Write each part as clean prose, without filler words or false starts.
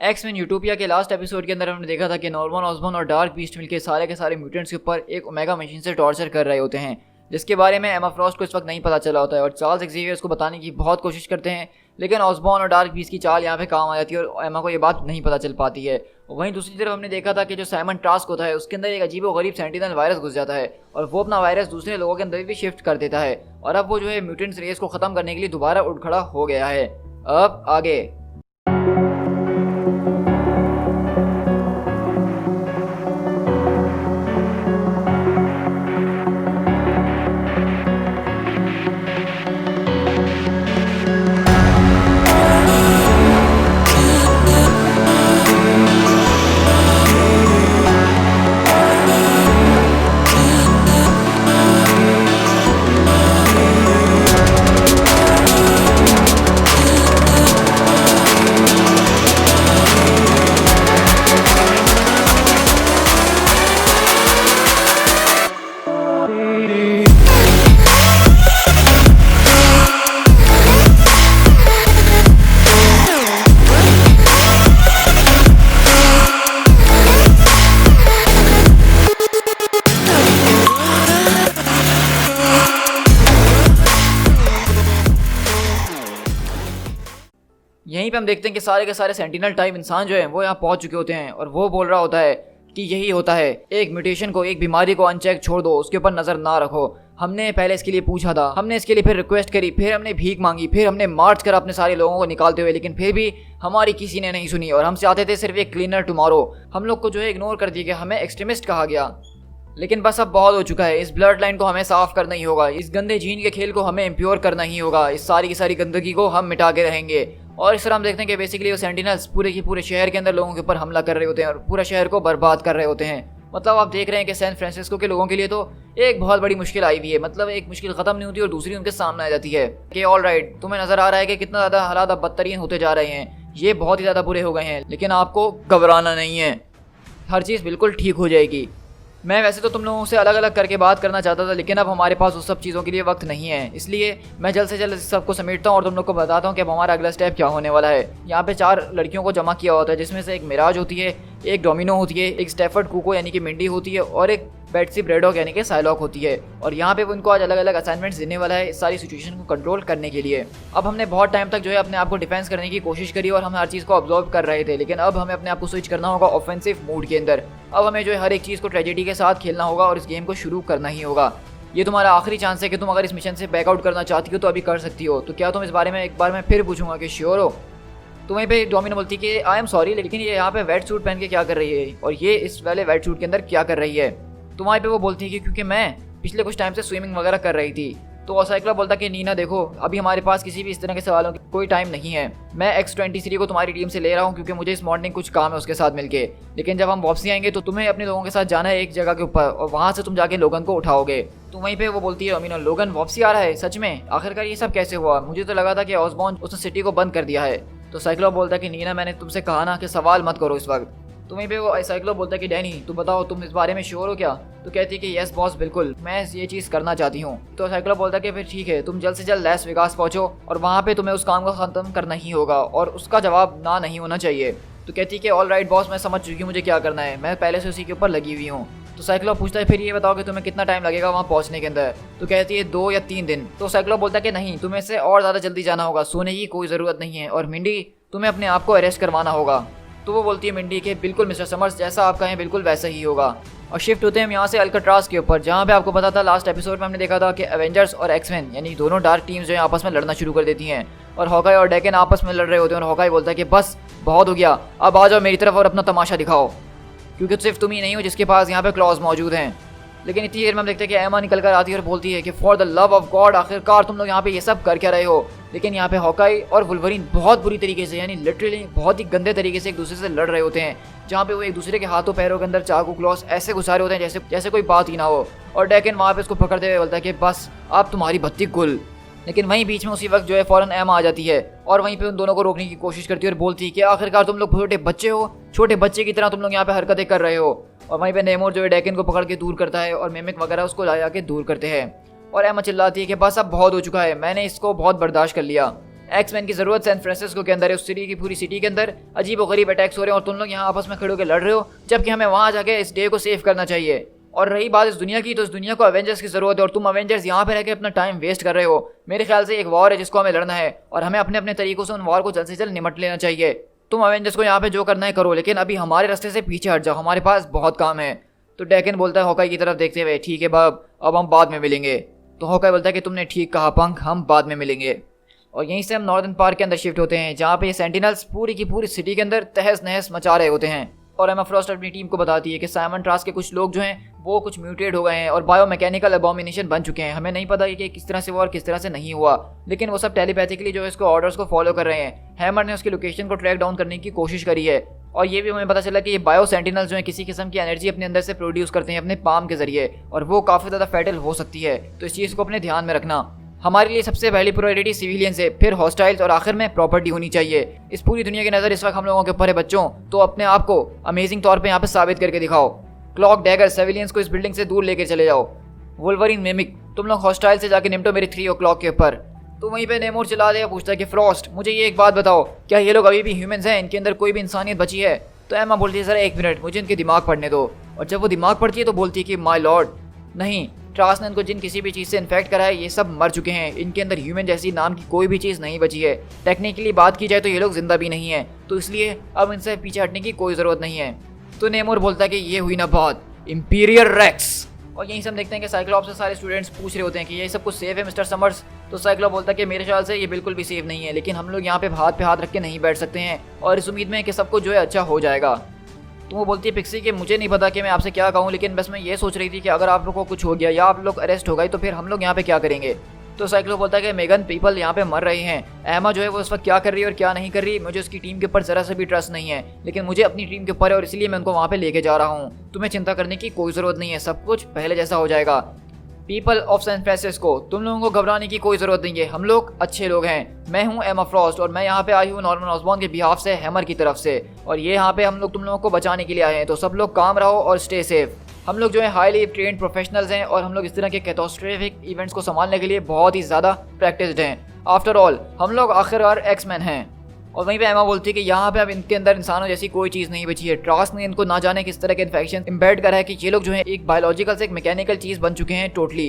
X Men utopia के last episode के अंदर हमने देखा था कि नॉर्मन ऑसबॉर्न और डार्क बीस्ट मिलकर सारे के सारे म्यूटेंट्स के ऊपर एक ओमेगा मशीन से टॉर्चर कर रहे होते हैं, जिसके बारे में एमा फ्रॉस्ट को इस वक्त नहीं पता चला होता है और चार्ल्स एक्सेवियर उसको बताने की बहुत कोशिश करते हैं, लेकिन ऑसबॉर्न और डार्क बीस्ट की चाल यहाँ पे काम आ जाती है और एमा को ये बात नहीं पता चल पाती है। वहीं दूसरी तरफ हमने देखा था कि जो साइमन टास्क होता है उसके अंदर एक अजीब व गरीब सेंटिनल वायरस घुस जाता है और वो अपना वायरस दूसरे लोगों के अंदर भी शिफ्ट कर देता है और अब वो जो है म्यूटेंट्स रेस को खत्म करने के लिए दोबारा उठ खड़ा हो गया है। अब आगे यहीं पे हम देखते हैं कि सारे के सारे सेंटिनल टाइप इंसान जो हैं वो यहाँ पहुंच चुके होते हैं और वो बोल रहा होता है कि यही होता है, एक म्यूटेशन को, एक बीमारी को अनचेक छोड़ दो, उसके ऊपर नजर ना रखो। हमने पहले इसके लिए पूछा था, हमने इसके लिए फिर रिक्वेस्ट करी, फिर हमने भीख मांगी, फिर हमने मार्च करा अपने सारे लोगों को निकालते हुए, लेकिन फिर भी हमारी किसी ने नहीं सुनी और हम चाहते थे सिर्फ एक क्लीनर टुमारो। हम लोग को जो है इग्नोर कर दिया गया, हमें एक्सट्रीमिस्ट कहा गया। लेकिन बस अब बहुत हो चुका है, इस ब्लड लाइन को हमें साफ करना ही होगा, इस गंदे जीन के खेल को हमें इम्प्योर करना ही होगा, इस सारी की सारी गंदगी को हम मिटा के रहेंगे। और इस तरह हम देखते हैं कि बेसिकली वो सेंटिनल्स पूरे के पूरे शहर के अंदर लोगों के ऊपर हमला कर रहे होते हैं और पूरा शहर को बर्बाद कर रहे होते हैं। मतलब आप देख रहे हैं कि सैन फ्रांसिस्को के लोगों के लिए तो एक बहुत बड़ी मुश्किल आई हुई है, मतलब एक मुश्किल खत्म नहीं होती और दूसरी उनके सामने आ जाती है कि ऑल राइट, तुम्हें नजर आ रहा है कि कितना ज़्यादा हालात अब बदतरीन होते जा रहे हैं, ये बहुत ही ज़्यादा बुरे हो गए हैं, लेकिन आपको घबराना नहीं है, हर चीज़ बिल्कुल ठीक हो जाएगी। मैं वैसे तो तुम लोगों से अलग अलग करके बात करना चाहता था, लेकिन अब हमारे पास उस सब चीज़ों के लिए वक्त नहीं है, इसलिए मैं जल्द से जल्द सबको समेटता हूँ और तुम लोग को बताता हूँ कि अब हमारा अगला स्टेप क्या होने वाला है। यहाँ पे 4 लड़कियों को जमा किया होता है, जिसमें से एक मिराज होती है, एक डोमिनो होती है, एक स्टेफर्ड कुको यानी कि मिंडी होती है और एक बेट्सी ब्रेडॉक यानी कि साइलॉक होती है। और यहाँ पे वो इनको आज अलग अलग असाइनमेंट्स देने वाला है इस सारी सिचुएशन को कंट्रोल करने के लिए। अब हमने बहुत टाइम तक जो है अपने आप को डिफेंस करने की कोशिश करी और हम हर चीज़ को ऑब्जर्व कर रहे थे, लेकिन अब हमें अपने आप को स्विच करना होगा ऑफेंसिव मूड के अंदर। अब हमें जो है हर एक चीज़ को ट्रेजेडी के साथ खेलना होगा और इस गेम को शुरू करना ही होगा। ये तुम्हारा आखिरी चांस है कि तुम अगर इस मिशन से बैकआउट करना चाहती हो तो अभी कर सकती हो। तो क्या तुम इस बारे में एक बार मैं फिर पूछूंगा कि श्योर हो? तुम्हें पे डोमिनो बोलती कि आई एम सॉरी, लेकिन ये यहाँ पे वेट सूट पहन के क्या कर रही है और ये इस वाले वेट सूट के अंदर क्या कर रही है? तुम्हारे पे वो बोलती है कि क्योंकि मैं पिछले कुछ टाइम से स्विमिंग वगैरह कर रही थी। तो साइक्ला बोलता कि नीना देखो, अभी हमारे पास किसी भी इस तरह के सवालों की कोई टाइम नहीं है, मैं X-23 को तुम्हारी टीम से ले रहा हूँ क्योंकि मुझे इस मॉर्निंग कुछ काम है उसके साथ मिलके, लेकिन जब हम वापसी आएंगे तो तुम्हें अपने लोगों के साथ जाना है एक जगह के ऊपर और वहाँ से तुम जाके लोगन को उठाओगे। तो वहीं पे वो बोलती है अमीना, लोगन वापसी आ रहा है? सच में? आखिरकार ये सब कैसे हुआ? मुझे तो लगा था कि ऑसबॉर्न उसने सिटी को बंद कर दिया है। तो साइक्लो बोलता है कि नीना, मैंने तुमसे कहा ना कि सवाल मत करो इस वक्त। तो वहीं पे वो साइक्लो बोलता है कि डैनी तुम बताओ, तुम इस बारे में श्योर हो क्या? तो कहती है कि यस बॉस, बिल्कुल मैं ये चीज़ करना चाहती हूँ। तो साइक्लो बोलता है कि फिर ठीक है, तुम जल्द से जल्द लैस वेगास पहुँचो और वहाँ पे तुम्हें उस काम को ख़त्म करना ही होगा और उसका जवाब ना नहीं होना चाहिए। तो कहती है कि ऑल राइट बॉस, मैं समझ चुकी हूँ मुझे क्या करना है, मैं पहले से उसी के ऊपर लगी हुई हूँ। तो साइक्लो पूछता है फिर ये बताओ कि तुम्हें कितना टाइम लगेगा वहाँ पहुँचने के अंदर? तो कहती है 2 या 3 दिन। तो साइक्लो बोलता है कि नहीं, तुम्हें से और ज़्यादा जल्दी जाना होगा, सोने की कोई ज़रूरत नहीं है, और मिंडी तुम्हें अपने आप को अरेस्ट करवाना होगा। तो वो बोलती है मिंडी के बिल्कुल मिस्टर समर्स, जैसा आप कहें बिल्कुल वैसा ही होगा। और शिफ्ट होते हैं हम यहाँ से अल्काट्राज के ऊपर, जहाँ पे आपको पता था लास्ट एपिसोड में हमने देखा था कि एवेंजर्स और एक्समैन यानी दोनों डार्क टीम्स जो है आपस में लड़ना शुरू कर देती हैं और हॉकाई और डेकन आपस में लड़ रहे होते हैं और हॉकाई बोलता है कि बस बहुत हो गया, अब आ जाओ मेरी तरफ और अपना तमाशा दिखाओ, क्योंकि सिर्फ तुम ही नहीं हो जिसके पास यहाँ पे क्लॉज मौजूद हैं। लेकिन इतनी देर में हम देखते हैं कि एमा निकल कर आती है और बोलती है कि for the love of God, आखिरकार तुम लोग यहाँ पे ये सब कर क्या रहे हो? लेकिन यहाँ पे हॉकाई और वुल्वरीन बहुत बुरी तरीके से यानी लिटरली बहुत ही गंदे तरीके से एक दूसरे से लड़ रहे होते हैं, जहाँ पे वो एक दूसरे के हाथों पैरों के अंदर चाकू क्लॉस ऐसे घुसा रहे होते हैं जैसे कोई बात ही ना हो। और डेकन वहाँ पे उसको पकड़ते हुए बोलता है कि बस अब तुम्हारी बत्ती गुल। लेकिन वहीं बीच में उसी वक्त जो है फौरन एमा आ जाती है और वहीं पे उन दोनों को रोकने की कोशिश करती है और बोलती है कि आखिरकार तुम लोग छोटे बच्चे हो, छोटे बच्चे की तरह तुम लोग यहाँ पे हरकतें कर रहे हो। और वहीं पे नेमोर जो है डेकन को पकड़ के दूर करता है और मेमिक वगैरह उसको ला के दूर करते हैं। और एमा चिल्लाती है कि बस अब बहुत हो चुका है, मैंने इसको बहुत बर्दाश्त कर लिया। एक्समैन की जरूरत सैन फ्रांसिस्को के अंदर है, उस सिटी की पूरी सिटी के अंदर अजीबोगरीब अटैक्स हो रहे हैं और तुम लोग यहाँ आपस में खड़े होकर लड़ रहे हो, जबकि हमें वहाँ जाके इस डे को सेव करना चाहिए। और रही बात इस दुनिया की, तो इस दुनिया को अवेंजर्स की जरूरत है और तुम अवेंजर्स यहाँ पे रह के अपना टाइम वेस्ट कर रहे हो। मेरे ख्याल से एक वॉर है जिसको हमें लड़ना है और हमें अपने अपने तरीकों से उन वॉर को जल्द से जल्द निपट लेना चाहिए। तुम अवेंजर्स को यहाँ पे जो करना है करो, लेकिन अभी हमारे रास्ते से पीछे हट जाओ, हमारे पास बहुत काम है। तो डैकन बोलता है हॉकाई की तरफ देखते हुए, ठीक है बाब, अब हम बाद में मिलेंगे। तो हॉकाई बोलता है कि तुमने ठीक कहा पंख, हम बाद में मिलेंगे। और यहीं से हम नॉर्दर्न पार्क के अंदर शिफ्ट होते हैं, जहाँ पे ये सेंटिनल्स पूरी की पूरी सिटी के अंदर तहस नहस मचा रहे होते हैं। और एमा फ्रॉस्ट अपनी टीम को बताती है कि साइमन ट्रास्क के कुछ लोग जो हैं वो कुछ म्यूटेट हो गए हैं और बायोमैकेनिकल अबॉमिनेशन बन चुके हैं। हमें नहीं पता कि किस तरह से हुआ और किस तरह से नहीं हुआ, लेकिन वो सब टेलीपैथिकली जो है इसको ऑर्डर्स को फॉलो कर रहे हैं। हैमर ने उसकी लोकेशन को ट्रैक डाउन करने की कोशिश करी है और ये भी हमें पता चला कि ये बायो सेंटिनल्स जो है किसी किस्म की एनर्जी अपने अंदर से प्रोड्यूस करते हैं अपने पाम के जरिए, और वो काफ़ी ज़्यादा फैटल हो सकती है। तो इस चीज़ को अपने ध्यान में रखना। हमारे लिए सबसे पहली प्रायोरिटी सिविलियंस है, फिर हॉस्टाइल्स और आखिर में प्रॉपर्टी होनी चाहिए। इस पूरी दुनिया की नज़र इस वक्त हम लोगों के ऊपर है बच्चों, तो अपने आप को अमेजिंग तौर पे यहाँ पे साबित करके दिखाओ। क्लॉक, डैगर, सिविलियंस को इस बिल्डिंग से दूर लेकर चले जाओ। वुल्वरीन, मिमिक, तुम लोग हॉस्टाइल से जाके निपटो मेरी 3 o'clock के ऊपर। तो वहीं पे नेमोर चला दे, पूछता है कि फ्रॉस्ट मुझे ये एक बात बताओ, क्या ये लोग अभी भी ह्यूमंस हैं, इनके अंदर कोई भी इंसानियत बची है? तो एमा बोलती है ज़रा 1 मिनट, मुझे इनके दिमाग पढ़ने दो। और जब वो दिमाग पढ़ती है तो बोलती है कि माय लॉर्ड, नहीं, ट्रास ने इनको जिन किसी भी चीज़ से इन्फेक्ट करा है ये सब मर चुके हैं, इनके अंदर ह्यूमन जैसी नाम की कोई भी चीज़ नहीं बची है। टेक्निकली बात की जाए तो ये लोग जिंदा भी नहीं है, तो इसलिए अब इनसे पीछे हटने की कोई ज़रूरत नहीं है। तो नेमोर बोलता है कि ये हुई ना बात, इंपीरियल रेक्स। और यहीं से हम देखते हैं कि साइक्लॉप्स से सारे स्टूडेंट्स पूछ रहे होते हैं कि ये सब कुछ सेफ है मिस्टर समर्स? तो साइक्लॉप बोलता है कि मेरे ख्याल से ये बिल्कुल भी सेफ नहीं है, लेकिन हम लोग यहाँ पे हाथ रख के नहीं बैठ सकते हैं और इस उम्मीद में कि सब कुछ जो है अच्छा हो जाएगा। तो वो बोलती है पिक्सी कि मुझे नहीं पता कि मैं आपसे क्या कहूँ, लेकिन बस मैं ये सोच रही थी कि अगर आप लोग को कुछ हो गया या आप लोग अरेस्ट हो गए तो फिर हम लोग यहाँ पे क्या करेंगे? तो साइक्लो बोलता है कि मेगन, पीपल यहाँ पे मर रहे हैं। एमा जो है वो इस वक्त क्या कर रही है और क्या नहीं कर रही, मुझे उसकी टीम के ऊपर ज़रा सा भी ट्रस्ट नहीं है, लेकिन मुझे अपनी टीम के ऊपर है और इसलिए मैं उनको वहाँ पे लेके जा रहा हूँ। तुम्हें चिंता करने की कोई ज़रूरत नहीं है, सब कुछ पहले जैसा हो जाएगा। पीपल ऑफ सैन फ्रांसिस्को, तुम लोगों को घबराने की कोई ज़रूरत नहीं है, हम लोग अच्छे लोग हैं। मैं हूँ एमा फ्रॉस्ट और मैं यहाँ पे आई हूँ नॉर्मन ऑसबॉर्न के बिहाफ से, हैमर की तरफ से, और ये यहाँ पे हम लोग तुम लोगों को बचाने के लिए आए हैं। तो सब लोग काम रहो और स्टे सेफ। हम लोग जो है हाईली ट्रेंड प्रोफेशनल्स हैं और हम लोग इस तरह के कैटास्ट्रोफिक इवेंट्स को संभालने के लिए बहुत ही ज़्यादा प्रैक्टिस्ड हैं। आफ्टर ऑल हम लोग आखिरकार एक्समैन हैं। और वहीं पे एमा बोलती है कि यहाँ पे अब इनके अंदर इंसानों जैसी कोई चीज़ नहीं बची है। ट्रास ने इनको ना जाने किस तरह के इन्फेक्शन इम्बेड करा है कि ये लोग जो है एक बायोलॉजिकल से एक मैकेनिकल चीज़ बन चुके हैं टोटली।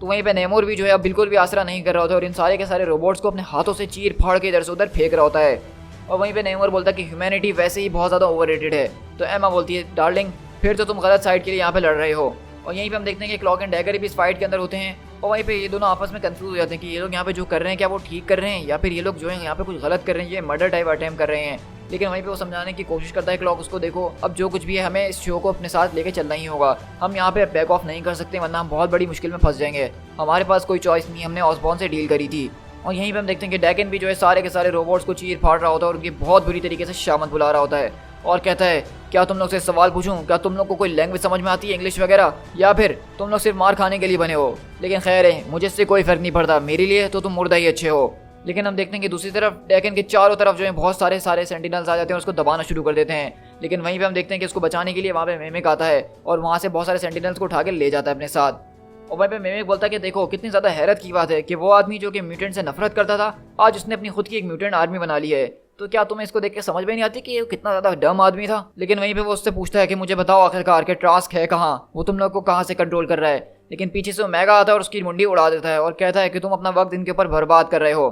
तो वहीं पे नेमोर भी जो है अब बिल्कुल भी आसरा नहीं कर रहा होता और इन सारे के सारे रोबोट्स को अपने हाथों से चीर फाड़ के इधर से उधर फेंक रहा होता है। और वहीं पे नेमोर बोलता है कि ह्यूमैनिटी वैसे ही बहुत ज़्यादा ओवररेटेड है। तो एमा बोलती है डार्लिंग, फिर तो तुम गलत साइड के लिए यहाँ पे लड़ रहे हो। और यहीं पे हम देखते हैं कि क्लॉक एंड डैगर भी इस फाइट के अंदर होते हैं और वहीं पे ये दोनों आपस में कंफ्यूज हो जाते हैं कि ये लोग यहाँ पे जो कर रहे हैं क्या वो ठीक कर रहे हैं या फिर ये लोग जो है यहाँ पे कुछ गलत कर रहे हैं, ये मर्डर टाइप अटेम्प्ट कर रहे हैं। लेकिन वहीं पे वो समझाने की कोशिश करता है क्लॉक उसको, देखो अब जो कुछ भी है हमें इस शो को अपने साथ लेके चलना ही होगा, हम यहाँ पे बैक ऑफ नहीं कर सकते वरना हम बहुत बड़ी मुश्किल में फंस जाएंगे। हमारे पास कोई चॉइस नहीं, हमने ऑसबॉर्न से डील करी थी। और यहीं पे हम देखते हैं कि डैकन भी जो है सारे के सारे रोबोट्स को चीर फाड़ रहा होता है और उनकी बहुत बुरी तरीके से शामत बुला रहा होता है और कहता है क्या तुम लोग से सवाल पूछूं, क्या तुम लोग को कोई लैंग्वेज समझ में आती है इंग्लिश वगैरह, या फिर तुम लोग सिर्फ मार खाने के लिए बने हो? लेकिन खैर है, मुझे इससे कोई फर्क नहीं पड़ता, मेरे लिए तो तुम मुर्दा ही अच्छे हो। लेकिन हम देखते हैं कि दूसरी तरफ डैकन के चारों तरफ जो है बहुत सारे सेंटिनल्स आ जाते हैं और उसको दबाना शुरू कर देते हैं। लेकिन वहीं पे हम देखते हैं कि उसको बचाने के लिए वहाँ पे मेमिक आता है और वहाँ से बहुत सारे सेंटिनल्स को उठा के ले जाता है अपने साथ। और वहीं पे मेमिक बोलता है कि देखो कितनी ज़्यादा हैरत की बात है कि वो आदमी जो कि म्यूटेंट से नफरत करता था आज उसने अपनी खुद की एक म्यूटेंट आर्मी बना ली है। तो क्या तुम्हें इसको देख के समझ में नहीं आती कि ये कितना ज़्यादा डम आदमी था? लेकिन वहीं पे वो उससे पूछता है कि मुझे बताओ आखिरकार के ट्रास्क है कहाँ, वो तुम लोग को कहाँ से कंट्रोल कर रहा है? लेकिन पीछे से मेगा आता है और उसकी मुंडी उड़ा देता है और कहता है कि तुम अपना वक्त इनके ऊपर बर्बाद कर रहे हो।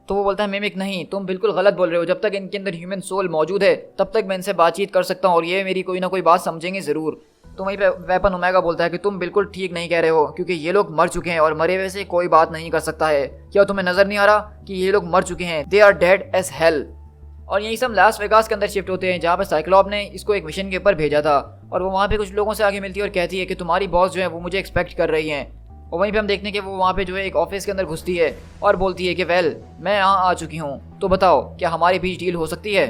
तो वो बोलता है मेमिक नहीं, तुम बिल्कुल गलत बोल रहे हो, जब तक इनके अंदर ह्यूमन सोल मौजूद है तब तक मैं इनसे बातचीत कर सकता हूँ और ये मेरी कोई ना कोई बात समझेंगे ज़रूर। तो वहीं पे वेपन ओमेगा बोलता है कि तुम बिल्कुल ठीक नहीं कह रहे हो क्योंकि ये लोग मर चुके हैं और मरे हुए से कोई बात नहीं कर सकता है। क्या तुम्हें नज़र नहीं आ रहा कि ये लोग मर चुके हैं? They are dead as hell. और यहीं से हम लास वेगास के अंदर शिफ्ट होते हैं जहाँ पर साइक्लॉप ने इसको एक मिशन के ऊपर भेजा था और वो वहाँ पे कुछ लोगों से आगे मिलती है और कहती है कि तुम्हारी बॉस जो है वो मुझे एक्सपेक्ट कर रही हैं। और वहीं पे हम देखने के वो वहाँ पे जो है एक ऑफिस के अंदर घुसती है और बोलती है कि वेल मैं यहाँ आ चुकी हूँ, तो बताओ क्या हमारे बीच डील हो सकती है?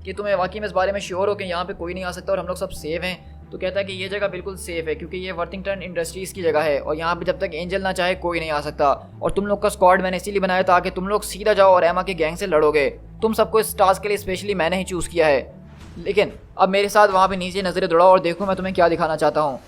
कि तुम्हें वाकई में इस बारे में श्योर हो कि यहाँ पे कोई नहीं आ सकता और हम लोग सब सेफ हैं? तो कहता है कि ये जगह बिल्कुल सेफ है क्योंकि ये वर्थिंगटन इंडस्ट्रीज़ की जगह है और यहाँ पे जब तक एंजल ना चाहे कोई नहीं आ सकता। और तुम लोग का स्क्वाड मैंने इसीलिए बनाया ताकि तुम लोग सीधा जाओ और एमा के गैंग से लड़ोगे। तुम सबको इस टास्क के लिए स्पेशली मैंने ही चूज़ किया है। लेकिन अब मेरे साथ वहाँ पे नीचे नज़रें दौड़ाओ और देखो मैं तुम्हें क्या दिखाना चाहता हूँ।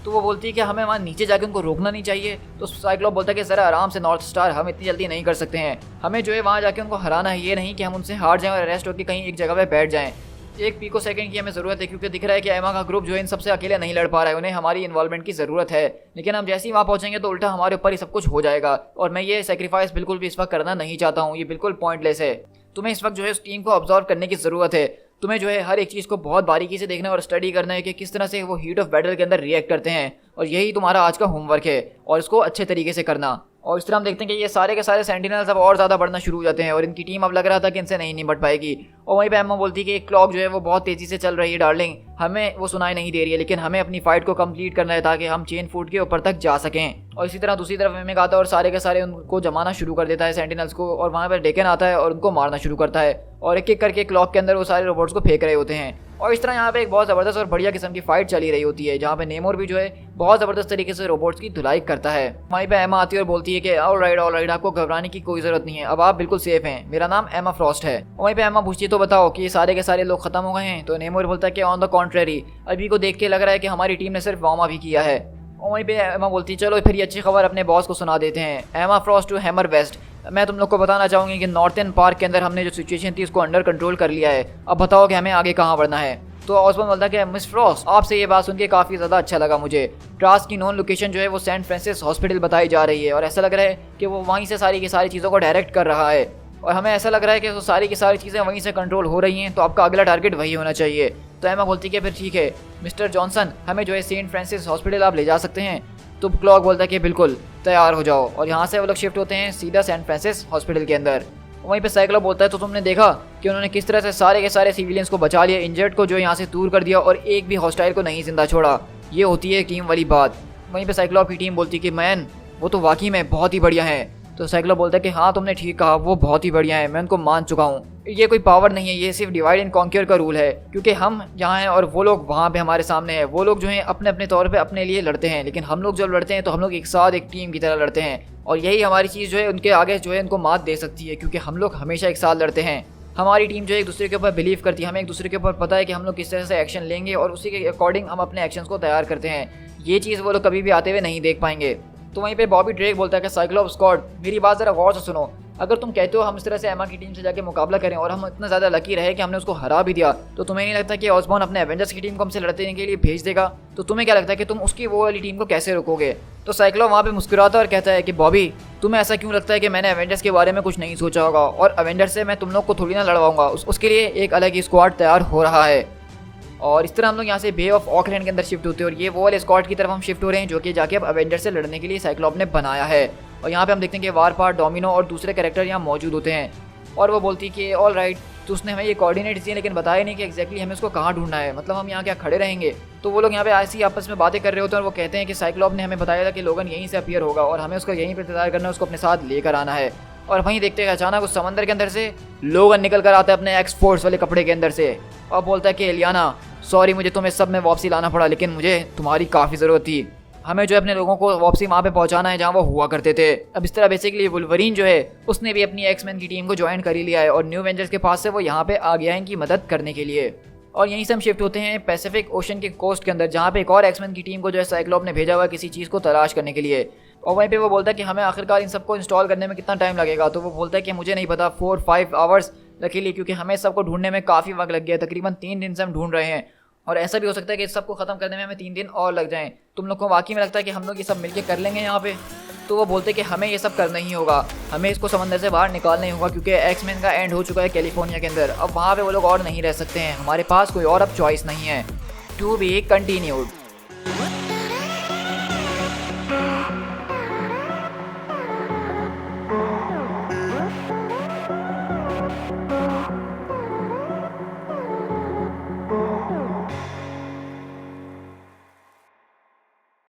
तो वो बोलती है कि हमें वहाँ नीचे जाके उनको रोकना नहीं चाहिए। तो साइक्लोप बोलता है कि ज़रा आराम से नॉर्थ स्टार, हम इतनी जल्दी नहीं कर सकते हैं, हमें जो है वहाँ जाके उनको हराना है, ये नहीं कि हम उनसे हार जाएं और अरेस्ट होकर कहीं एक जगह पे बैठ जाएं। एक पिको सेकंड की हमें ज़रूरत है, क्योंकि दिख रहा है कि एमा का ग्रुप जो है इन सबसे अकेले नहीं लड़ पा रहा है, उन्हें हमारी इन्वॉल्वमेंट की ज़रूरत है। लेकिन हम जैसे ही वहाँ पहुँचेंगे तो उल्टा हमारे ऊपर ही सब कुछ हो जाएगा, और मैं ये सेक्रीफाइस बिल्कुल भी इस वक्त करना नहीं चाहता हूँ, ये बिल्कुल पॉइंटलेस है। तुम्हें इस वक्त जो है उस टीम को ऑब्जर्व करने की ज़रूरत है, तुम्हें जो है हर एक चीज़ को बहुत बारीकी से देखना और स्टडी करना है कि किस तरह से वो हीट ऑफ बैटल के अंदर रिएक्ट करते हैं, और यही तुम्हारा आज का होमवर्क है, और इसको अच्छे तरीके से करना। और इस तरह हम देखते हैं कि ये सारे के सारे सेंटिनल्स अब और ज़्यादा बढ़ना शुरू हो जाते हैं, और इनकी टीम अब लग रहा था कि इनसे नहीं निपट पाएगी। और वहीं पे एम्मा बोलती है कि एक क्लॉक जो है वो बहुत तेज़ी से चल रही है डार्लिंग, हमें वो सुनाई नहीं दे रही है, लेकिन हमें अपनी फाइट को कंप्लीट करना है ताकि हम चेन फूड के ऊपर तक जा सकें। और इसी तरह दूसरी तरफ मिमिक आता है और सारे के सारे उनको जमाना शुरू कर देता है सेंटिनल्स को, और वहाँ पर डेकन आता है और उनको मारना शुरू करता है, और एक एक करके क्लॉक के अंदर वो सारे रोबोट्स को फेंक रहे होते हैं। और इस तरह यहाँ पे एक बहुत ज़बरदस्त और बढ़िया किस्म की फाइट चली रही होती है, जहाँ पे नेमोर भी जो है बहुत ज़बरदस्त तरीके से रोबोट्स की धुलाई करता है। वहीं पे एमा आती है और बोलती है कि ऑल राइट, आपको घबराने की कोई ज़रूरत नहीं है, अब आप बिल्कुल सेफ हैं, मेरा नाम एमा फ्रॉस्ट है। वहीं पे एमा पूछती है तो बताओ कि ये सारे के सारे लोग खत्म हो गए हैं? तो नेमोर बोलता है कि ऑन द कॉन्ट्रेरी, अभी को देख के लग रहा है कि हमारी टीम ने सिर्फ वार्म अप ही किया है। और वहीं पे एमा बोलती है चलो फिर ये अच्छी खबर अपने बॉस को सुना देते हैं। एमा फ्रॉस्ट टू हैमर वेस्ट, मैं तुम लोग को बताना चाहूँगी कि नॉर्थन पार्क के अंदर हमने जो सिचुएशन थी उसको अंडर कंट्रोल कर लिया है, अब बताओ कि हमें आगे कहाँ बढ़ना है। तो ऑसबॉर्न बोलता है कि मिस फ्रॉस्ट, आपसे ये बात सुन के काफ़ी ज़्यादा अच्छा लगा मुझे। ट्रास की नॉन लोकेशन जो है वो सेंट फ्रांसिस हॉस्पिटल बताई जा रही है, और ऐसा लग रहा है कि वो वहीं से सारी की सारी चीज़ों को डायरेक्ट कर रहा है, और हमें ऐसा लग रहा है कि वो सारी की सारी चीज़ें वहीं से कंट्रोल हो रही हैं, तो आपका अगला टारगेट वही होना चाहिए। तो एमा बोलती है फिर ठीक है मिस्टर जॉनसन, हमें जो है सेंट फ्रांसिस हॉस्पिटल आप ले जा सकते हैं। तो क्लॉक बोलता है कि बिल्कुल तैयार हो जाओ, और यहाँ से वो लोग शिफ्ट होते हैं सीधा सेंट फ्रांसिस हॉस्पिटल के अंदर। वहीं पे साइक्लोप बोलता है तो तुमने देखा कि उन्होंने किस तरह से सारे के सारे सिविलियंस को बचा लिया, इंजर्ड को जो यहाँ से दूर कर दिया, और एक भी हॉस्टाइल को नहीं जिंदा छोड़ा, ये होती है टीम वाली बात। वहीं पे साइक्लोप की टीम बोलती है कि मैन वो तो वाकई में बहुत ही बढ़िया है। तो साइक्लोप बोलता है कि हाँ तुमने ठीक कहा, वो बहुत ही बढ़िया है, मैं उनको मान चुका हूँ। ये कोई पावर नहीं है, ये सिर्फ डिवाइड एंड कॉन्क्योर का रूल है, क्योंकि हम यहाँ हैं और वो लोग वहाँ पे हमारे सामने हैं। वो लोग जो हैं अपने अपने तौर पे अपने लिए लड़ते हैं, लेकिन हम लोग जब लड़ते हैं तो हम लोग एक साथ एक टीम की तरह लड़ते हैं, और यही हमारी चीज़ जो है उनके आगे जो है उनको मात दे सकती है, क्योंकि हम लोग हमेशा एक साथ लड़ते हैं। हमारी टीम जो है एक दूसरे के ऊपर बिलीव करती है, हमें एक दूसरे के ऊपर पता है कि हम लोग किस तरह से एक्शन लेंगे, और उसी के अकॉर्डिंग हम अपने एक्शंस को तैयार करते हैं। ये चीज़ वो लोग कभी भी आते हुए नहीं देख पाएंगे। तो वहीं पे बॉबी ड्रेक बोलता है कि साइक्लोप स्क्वाड, मेरी बात ज़रा गौर से सुनो, अगर तुम कहते हो हम इस तरह से एमा की टीम से जाके मुकाबला करें और हम इतना ज़्यादा लकी रहे कि हमने उसको हरा भी दिया, तो तुम्हें नहीं लगता कि ऑसबॉर्न अपने एवेंजर्स की टीम को हमसे लड़ने के लिए भेज देगा? तो तुम्हें क्या लगता है कि तुम उसकी वो वाली टीम को कैसे रोकोगे? तो साइक्लोप वहाँ पे मुस्कुराता और कहता है कि बॉबी तुम्हें ऐसा क्यों लगता है कि मैंने एवेंजर्स के बारे में कुछ नहीं सोचा होगा, और एवेंजर्स से मैं तुम लोग को थोड़ी ना लड़वाऊंगा, उसके लिए एक अलग ही स्क्वाड तैयार हो रहा है। और इस तरह हम लोग यहाँ से बे ऑफ ऑकलैंड के अंदर शिफ्ट होते हैं, और ये वो वाले स्क्वाड की तरफ हम शिफ्ट हो रहे हैं जो कि जाके अब एवेंजर से लड़ने के लिए साइक्लोप ने बनाया है। और यहाँ पे हम देखते हैं कि वारपार्ट, डोमिनो और दूसरे कैरेक्टर यहाँ मौजूद होते हैं, और वो बोलती है कि ऑल राइट, तो उसने हमें ये कोऑर्डिनेट्स दिए लेकिन बताया नहीं कि एग्जैक्टली हमें उसको कहाँ ढूंढना है, मतलब हम यहाँ क्या खड़े रहेंगे? तो वो लोग यहाँ पे ऐसी आपस में बातें कर रहे होते हैं, और वो कहते हैं कि साइक्लोप ने हमें बताया था कि लोगन यहीं से अपीयर होगा, और हमें उसको यहीं पर इंतजार करना है, उसको अपने साथ लेकर आना है। और वहीं देखते हैं अचानक उस समंदर के अंदर से लोगन निकल कर आता है अपने एक्स फोर्स वाले कपड़े के अंदर से, और बोलता है कि एलियाना सॉरी, मुझे तुम्हें सब में वापसी लाना पड़ा, लेकिन मुझे तुम्हारी काफ़ी ज़रूरत थी, हमें जो अपने लोगों को वापसी वहाँ पे पहुँचाना है जहाँ वो हुआ करते थे। अब इस तरह बेसिकली वुल्वरीन जो है उसने भी अपनी एक्समैन की टीम को ज्वाइन कर ही लिया है, और न्यू एवेंजर्स के पास से वो यहाँ पे आ गया है इनकी मदद करने के लिए। और यहीं से हम शिफ्ट होते हैं पैसिफिक ओशन के कोस्ट के अंदर, जहाँ पे एक और एक्समैन की टीम को जो है साइक्लोप ने भेजा हुआ है किसी चीज़ को तलाश करने के लिए। और वहीं पे वो बोलता है कि हमें आखिरकार इन सबको इंस्टॉल करने में कितना टाइम लगेगा? तो वो बोलता है कि मुझे नहीं पता, 4-5 आवर्स लकीली, क्योंकि हमें सबको ढूंढने में काफ़ी वक्त लग गया, तकरीबन 3 दिन से हम ढूंढ रहे हैं, और ऐसा भी हो सकता है कि इस सबको ख़त्म करने में हमें 3 दिन और लग जाएं। तुम लोग को वाकई में लगता है कि हम लोग ये सब मिलके कर लेंगे यहाँ पे? तो वो बोलते हैं कि हमें ये सब करना ही होगा, हमें इसको समंदर से बाहर निकालना ही होगा, क्योंकि एक्समैन का एंड हो चुका है कैलिफोर्निया के अंदर, अब वहाँ पे वो लोग और नहीं रह सकते हैं, हमारे पास कोई और अब चॉइस नहीं है। To be continued.